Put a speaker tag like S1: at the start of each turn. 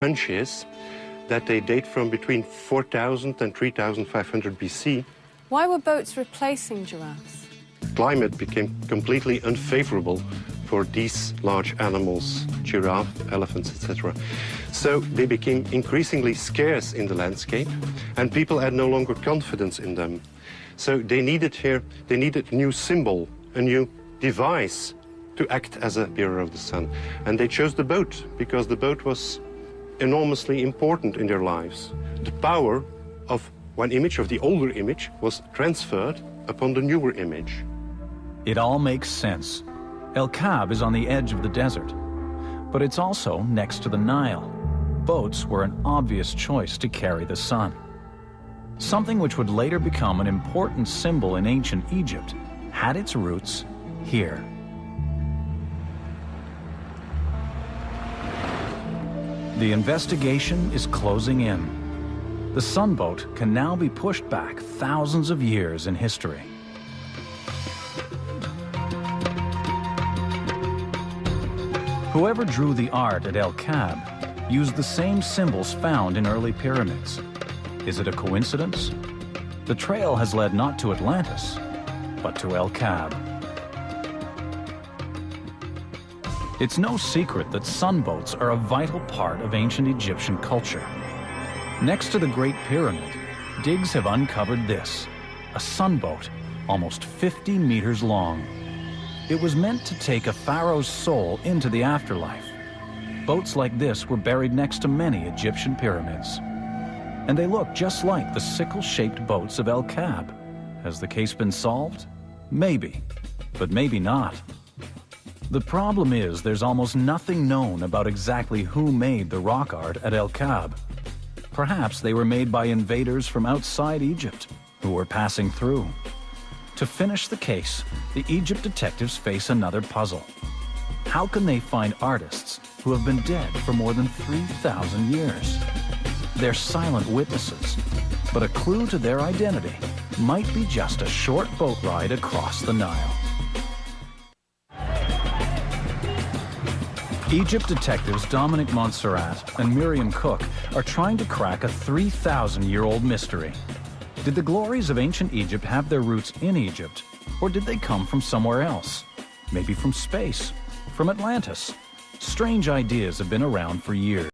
S1: hunch is that they date from between 4000 and 3500 BC.
S2: Why were boats replacing giraffes?
S1: Climate became completely unfavorable for these large animals, giraffe, elephants, etc. So they became increasingly scarce in the landscape, and people had no longer confidence in them. So they needed a new symbol, a new device to act as a bearer of the sun. And they chose the boat, because the boat was enormously important in their lives. The power of one image, of the older image, was transferred upon the newer image.
S3: It all makes sense. El Kab is on the edge of the desert, but it's also next to the Nile. Boats were an obvious choice to carry the sun. Something which would later become an important symbol in ancient Egypt had its roots here. The investigation is closing in. The sunboat can now be pushed back thousands of years in history. Whoever drew the art at El Kab used the same symbols found in early pyramids. Is it a coincidence? The trail has led not to Atlantis, but to El Kab. It's no secret that sunboats are a vital part of ancient Egyptian culture. Next to the Great Pyramid, digs have uncovered this, a sunboat almost 50 meters long. It was meant to take a pharaoh's soul into the afterlife. Boats like this were buried next to many Egyptian pyramids. And they look just like the sickle-shaped boats of El Kab. Has the case been solved? Maybe, but maybe not. The problem is there's almost nothing known about exactly who made the rock art at El Kab. Perhaps they were made by invaders from outside Egypt who were passing through. To finish the case, the Egypt detectives face another puzzle. How can they find artists who have been dead for more than 3,000 years? They're silent witnesses, but a clue to their identity might be just a short boat ride across the Nile. Egypt detectives Dominic Montserrat and Miriam Cook are trying to crack a 3,000-year-old mystery. Did the glories of ancient Egypt have their roots in Egypt, or did they come from somewhere else? Maybe from space, from Atlantis. Strange ideas have been around for years.